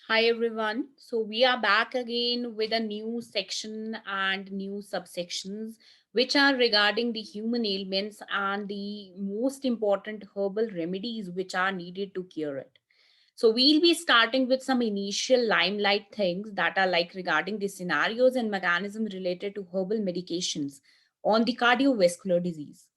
Hi everyone. So we are back again with a new section and new subsections which are regarding the human ailments and the most important herbal remedies which are needed to cure it. So we'll be starting with some initial limelight things that are like regarding the scenarios and mechanisms related to herbal medications on the cardiovascular disease.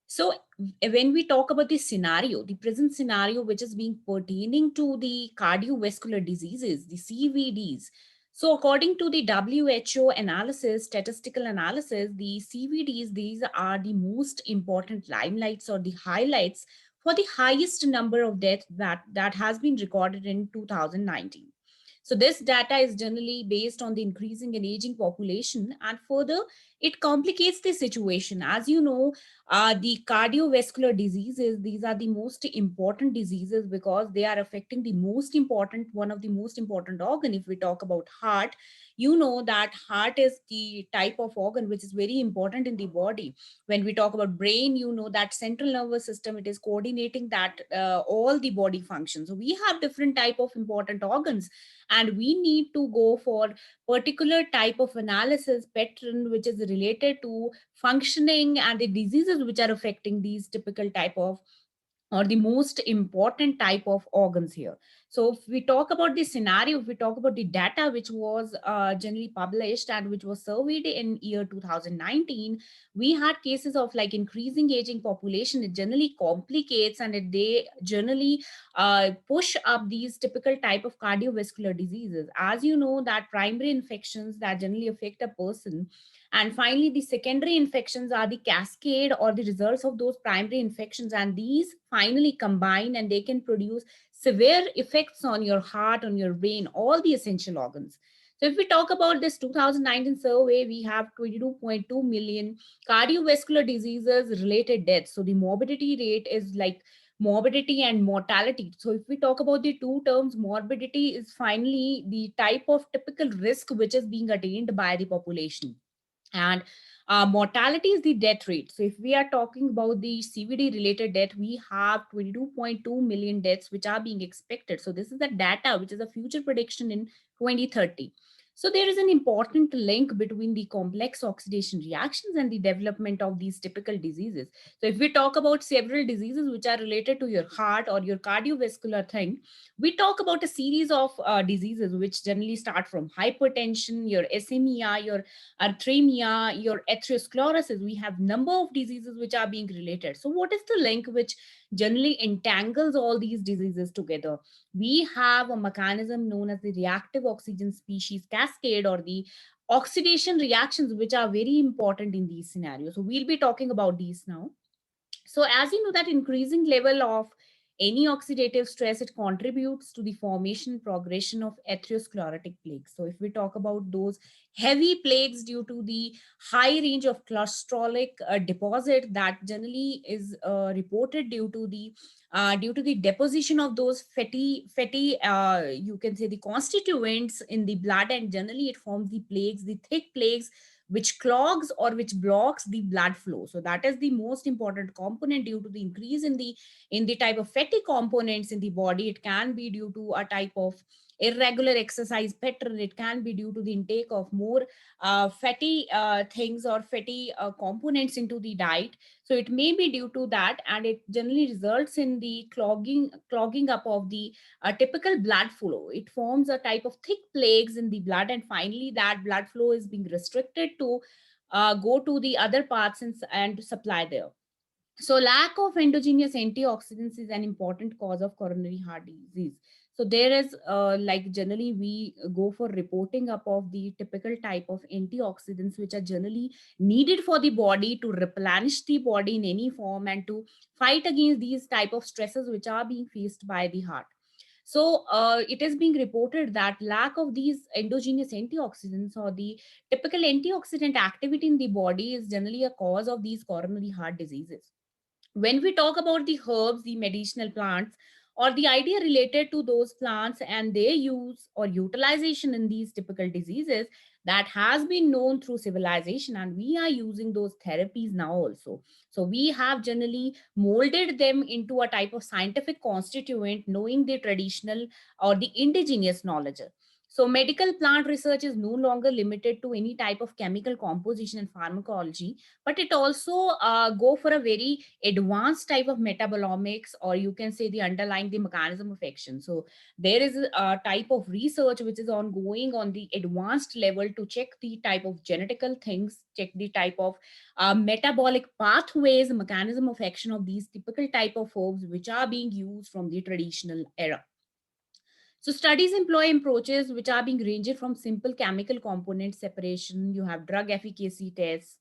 So when we talk about the scenario, the present scenario which is being pertaining to the cardiovascular diseases, the CVDs. So according to the WHO analysis, statistical analysis, the CVDs, these are the most important limelights or the highlights for the highest number of deaths that has been recorded in 2019. So this data is generally based on the increasing and aging population, and further it complicates the situation. As you know, the cardiovascular diseases, these are the most important diseases because they are affecting the most important, one of the most important organ. If we talk about heart, you know that heart is the type of organ which is very important in the body. When we talk about brain, you know that central nervous system, it is coordinating that all the body functions. So we have different type of important organs, and we need to go for particular type of analysis pattern which is related to functioning and the diseases which are affecting these typical type of or the most important type of organs here. So if we talk about the scenario, if we talk about the data which was generally published and which was surveyed in year 2019, we had cases of like increasing aging population. It generally complicates and they generally push up these typical type of cardiovascular diseases. As you know that primary infections that generally affect a person, and finally the secondary infections are the cascade or the results of those primary infections, and these finally combine and they can produce severe effects on your heart, on your brain, all the essential organs. So if we talk about this 2019 survey, we have 22.2 million cardiovascular diseases related deaths. So the morbidity rate is like morbidity and mortality. So if we talk about the two terms, morbidity is finally the type of typical risk which is being attained by the population, and mortality is the death rate. So if we are talking about the CVD related death, we have 22.2 million deaths which are being expected. So this is the data which is a future prediction in 2030. So there is an important link between the complex oxidation reactions and the development of these typical diseases. So if we talk about several diseases which are related to your heart or your cardiovascular thing, we talk about a series of diseases which generally start from hypertension, your ischemia, your arrhythmia, your atherosclerosis. We have number of diseases which are being related. So what is the link which generally entangles all these diseases together? We have a mechanism known as the reactive oxygen species cascade or the oxidation reactions which are very important in these scenarios. So we'll be talking about these now. So as you know that increasing level of any oxidative stress, it contributes to the formation progression of atherosclerotic plaques. So if we talk about those heavy plaques due to the high range of cholesterolic deposit that generally is reported due to the deposition of those fatty you can say the constituents in the blood, and generally it forms the plaques, the thick plaques which clogs or which blocks the blood flow. So that is the most important component due to the increase in the type of fatty components in the body. It can be due to a type of irregular exercise pattern. It can be due to the intake of more fatty things or fatty components into the diet. So it may be due to that, and it generally results in the clogging up of the typical blood flow. It forms a type of thick plaques in the blood, and finally that blood flow is being restricted to go to the other parts and to supply there. So lack of endogenous antioxidants is an important cause of coronary heart disease. So there is like generally we go for reporting up of the typical type of antioxidants which are generally needed for the body to replenish the body in any form and to fight against these type of stresses which are being faced by the heart. So it is being reported that lack of these endogenous antioxidants or the typical antioxidant activity in the body is generally a cause of these coronary heart diseases. When we talk about the herbs, the medicinal plants, or the idea related to those plants and their use or utilization in these typical diseases, that has been known through civilization, and we are using those therapies now also. So we have generally molded them into a type of scientific constituent, knowing the traditional or the indigenous knowledge. So medical plant research is no longer limited to any type of chemical composition and pharmacology, but it also go for a very advanced type of metabolomics, or you can say the underlying the mechanism of action. So there is a type of research which is ongoing on the advanced level to check the type of genetical things, check the type of metabolic pathways, mechanism of action of these typical type of herbs which are being used from the traditional era. So studies employ approaches which are being ranged from simple chemical component separation, you have drug efficacy tests,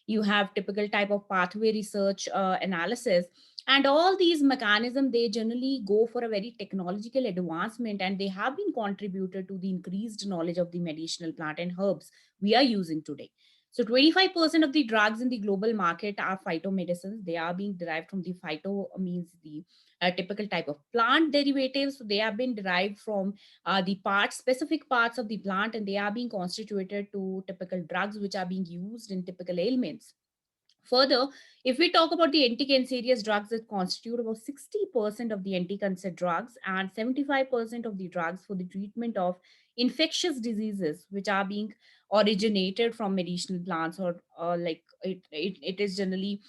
you have typical type of pathway research analysis, and all these mechanisms, they generally go for a very technological advancement, and they have been contributed to the increased knowledge of the medicinal plant and herbs we are using today. So 25% of the drugs in the global market are phytomedicines. They are being derived from the phyto, means the a typical type of plant derivatives. So they have been derived from the parts, specific parts of the plant, and they are being constituted to typical drugs which are being used in typical ailments. Further, if we talk about the anti-cancerous drugs that constitute about 60% of the anti-cancer drugs and 75% of the drugs for the treatment of infectious diseases, which are being originated from medicinal plants, or like it is generally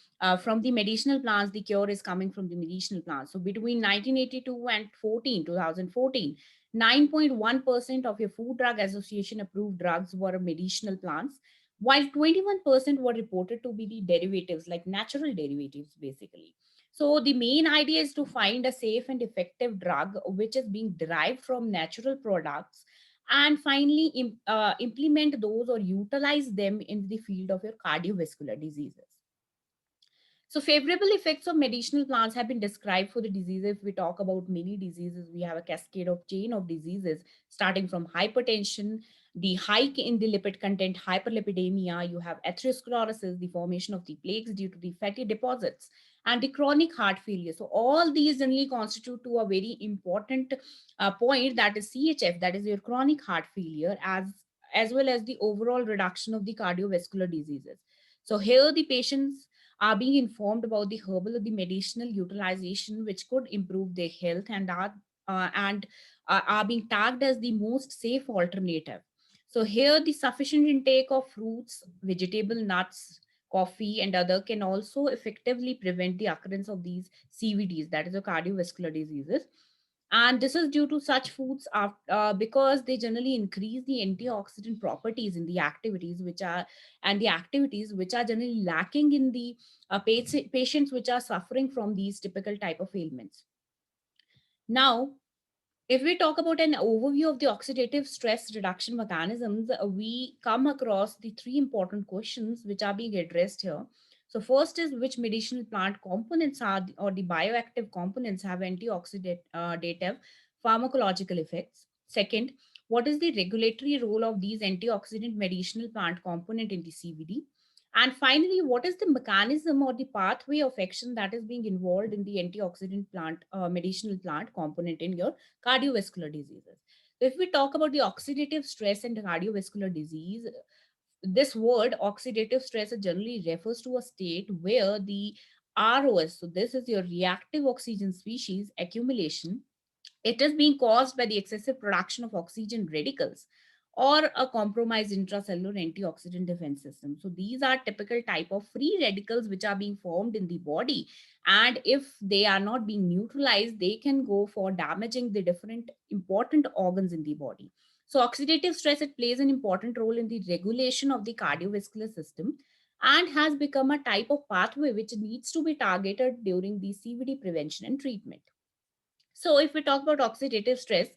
from the medicinal plants, the cure is coming from the medicinal plants. So between 1982 and 2014, 9.1% of your Food Drug Association approved drugs were medicinal plants, while 21% were reported to be the derivatives, like natural derivatives, basically. So, the main idea is to find a safe and effective drug which is being derived from natural products, and finally implement those or utilize them in the field of your cardiovascular diseases. So, favorable effects of medicinal plants have been described for the diseases. If we talk about many diseases, we have a cascade of chain of diseases, starting from hypertension, the hike in the lipid content, hyperlipidemia, you have atherosclerosis, the formation of the plaques due to the fatty deposits, and the chronic heart failure. So, all these generally constitute to a very important point, that is CHF, that is your chronic heart failure, as well as the overall reduction of the cardiovascular diseases. So, here the patients are being informed about the herbal or the medicinal utilization which could improve their health, and are being tagged as the most safe alternative. So here the sufficient intake of fruits, vegetable, nuts, coffee and other can also effectively prevent the occurrence of these CVDs, that is the cardiovascular diseases. And this is due to such foods because they generally increase the antioxidant properties in the activities which are and the activities which are generally lacking in the patients which are suffering from these typical type of ailments. Now, if we talk about an overview of the oxidative stress reduction mechanisms, we come across the three important questions which are being addressed here. So, first is which medicinal plant components are or the bioactive components have antioxidative pharmacological effects. Second, what is the regulatory role of these antioxidant medicinal plant component in the CVD? And finally, what is the mechanism or the pathway of action that is being involved in the antioxidant plant, medicinal plant component in your cardiovascular diseases? So if we talk about the oxidative stress and cardiovascular disease, this word oxidative stress generally refers to a state where the ROS, so this is your reactive oxygen species accumulation, it is being caused by the excessive production of oxygen radicals or a compromised intracellular antioxidant defense system. So these are typical type of free radicals which are being formed in the body, and if they are not being neutralized, they can go for damaging the different important organs in the body. So oxidative stress, it plays an important role in the regulation of the cardiovascular system and has become a type of pathway which needs to be targeted during the CVD prevention and treatment. So if we talk about oxidative stress,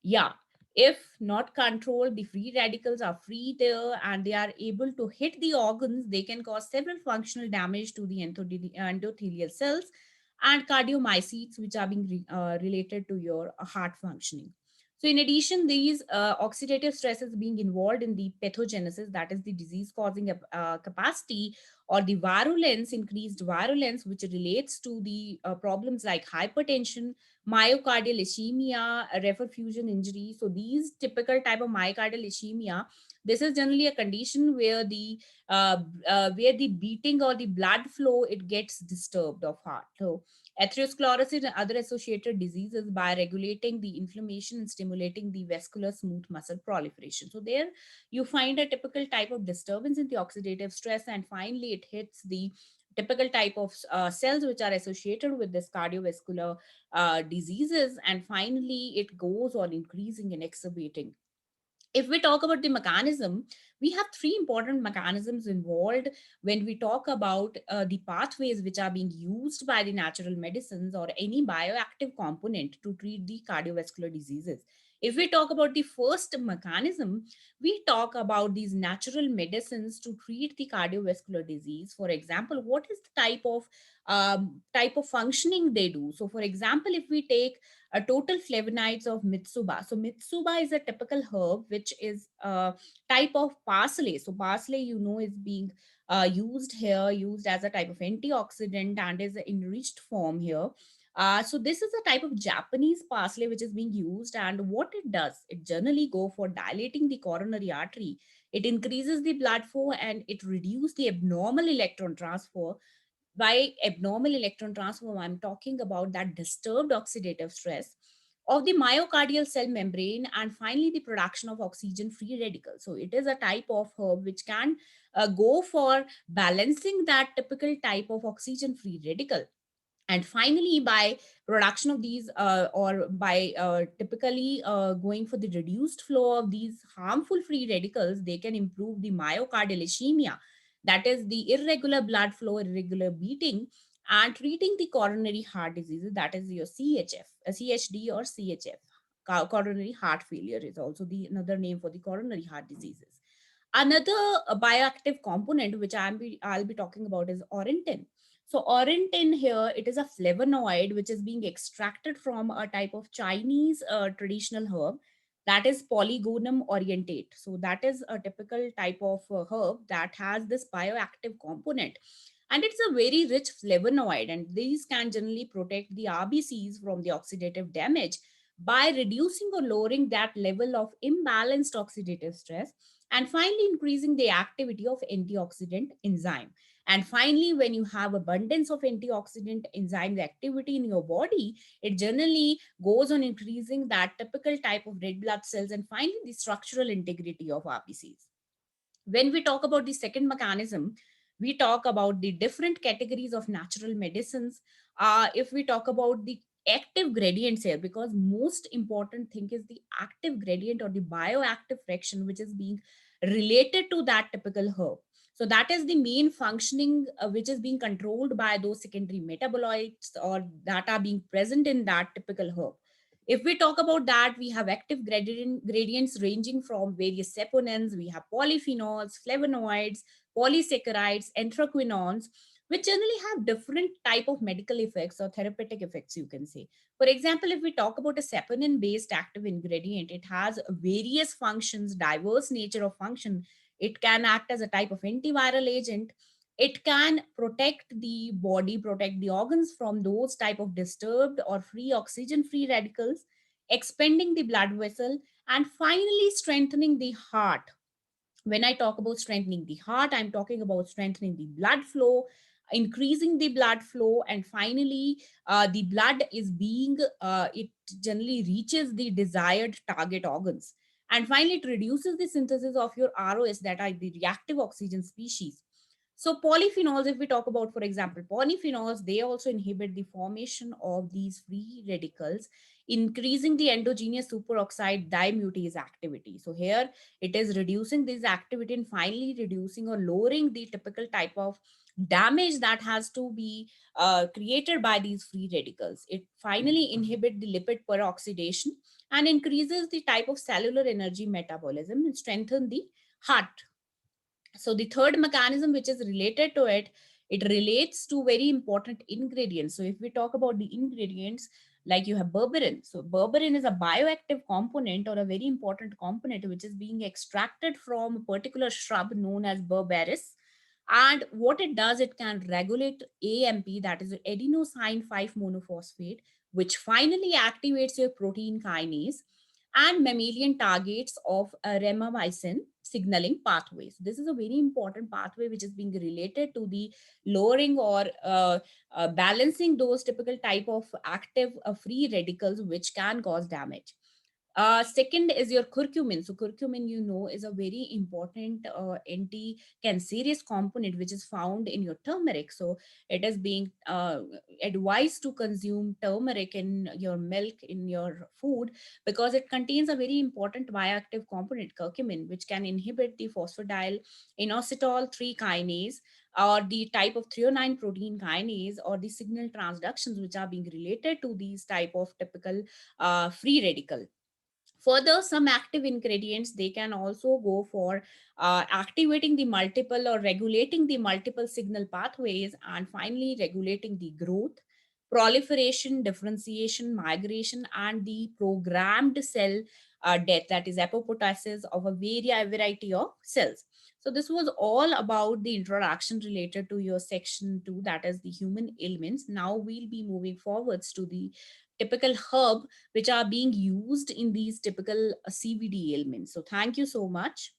yeah, if not controlled, the free radicals are free there and they are able to hit the organs. They can cause several functional damage to the endothelial cells and cardiomyocytes, which are being related to your heart functioning. So in addition, these oxidative stress is being involved in the pathogenesis, that is the disease causing capacity, or the virulence, increased virulence, which relates to the problems like hypertension, myocardial ischemia, reperfusion injury. So these typical type of myocardial ischemia, this is generally a condition uh, where the beating or the blood flow, it gets disturbed of heart. So atherosclerosis and other associated diseases by regulating the inflammation and stimulating the vascular smooth muscle proliferation. So there you find a typical type of disturbance in the oxidative stress, and finally it hits the typical type of cells which are associated with this cardiovascular diseases, and finally it goes on increasing and exacerbating. If we talk about the mechanism, we have three important mechanisms involved when we talk about the pathways which are being used by the natural medicines or any bioactive component to treat the cardiovascular diseases. If we talk about the first mechanism, we talk about these natural medicines to treat the cardiovascular disease. For example, what is the type of functioning they do? So, for example, if we take a total flavonoids of mitsuba. So mitsuba is a typical herb which is a type of parsley. So parsley, is being used here, used as a type of antioxidant and is an enriched form here. So this is a type of Japanese parsley which is being used, and what it does, it generally go for dilating the coronary artery. It increases the blood flow and it reduces the abnormal electron transfer. By abnormal electron transfer, I'm talking about that disturbed oxidative stress of the myocardial cell membrane, and finally the production of oxygen free radicals. So it is a type of herb which can go for balancing that typical type of oxygen free radical. And finally, by production of these or by typically going for the reduced flow of these harmful free radicals, they can improve the myocardial ischemia, that is the irregular blood flow, irregular beating, and treating the coronary heart diseases, that is your chf, chd or chf. Coronary heart failure is also the another name for the coronary heart diseases. Another bioactive component which I'll be talking about is orentin. So orentin here, it is a flavonoid which is being extracted from a type of Chinese traditional herb, that is Polygonum orientate. So that is a typical type of herb that has this bioactive component. And it's a very rich flavonoid, and these can generally protect the RBCs from the oxidative damage by reducing or lowering that level of imbalanced oxidative stress, and finally increasing the activity of antioxidant enzyme. And finally, when you have abundance of antioxidant enzyme activity in your body, it generally goes on increasing that typical type of red blood cells, and finally the structural integrity of RBCs. When we talk about the second mechanism, we talk about the different categories of natural medicines. If we talk about the active gradients here, because most important thing is the active gradient or the bioactive fraction which is being related to that typical herb. So that is the main functioning which is being controlled by those secondary metabolites or that are being present in that typical herb. If we talk about that, we have active gradients ranging from various saponins, we have polyphenols, flavonoids, polysaccharides, anthraquinones, which generally have different type of medical effects or therapeutic effects, you can say. For example, if we talk about a saponin based active ingredient, it has various functions, diverse nature of function. It can act as a type of antiviral agent. It can protect the body, protect the organs from those type of disturbed or free oxygen free radicals, expanding the blood vessel, and finally strengthening the heart. When I talk about strengthening the heart, I'm talking about strengthening the blood flow, increasing the blood flow, and finally the blood is being it generally reaches the desired target organs. And finally it reduces the synthesis of your ROS, that are the reactive oxygen species. So polyphenols, if we talk about, for example, polyphenols, they also inhibit the formation of these free radicals, increasing the endogenous superoxide dimutase activity. So here it is reducing this activity and finally reducing or lowering the typical type of damage that has to be created by these free radicals. It finally inhibit the lipid peroxidation and increases the type of cellular energy metabolism and strengthen the heart. So the third mechanism which is related to it It relates to very important ingredients. So if we talk about the ingredients, like you have berberin. So berberin is a bioactive component or a very important component which is being extracted from a particular shrub known as berberis. And what it does, it can regulate AMP, that is adenosine 5 monophosphate, which finally activates your protein kinase and mammalian targets of remamycin signaling pathways. This is a very important pathway which is being related to the lowering or balancing those typical type of active free radicals which can cause damage. Second is your curcumin. So curcumin, you know, is a very important anti-cancerous component which is found in your turmeric. So it is being advised to consume turmeric in your milk, in your food, because it contains a very important bioactive component, curcumin, which can inhibit the phosphodiol inositol 3 kinase, or the type of threonine protein kinase, or the signal transductions which are being related to these type of typical free radical. Further, some active ingredients, they can also go for activating the multiple or regulating the multiple signal pathways, and finally regulating the growth, proliferation, differentiation, migration, and the programmed cell death, that is apoptosis of a variety of cells. So this was all about the introduction related to your section 2, that is the human ailments. Now we'll be moving forwards to the typical herb which are being used in these typical CVD ailments. So thank you so much.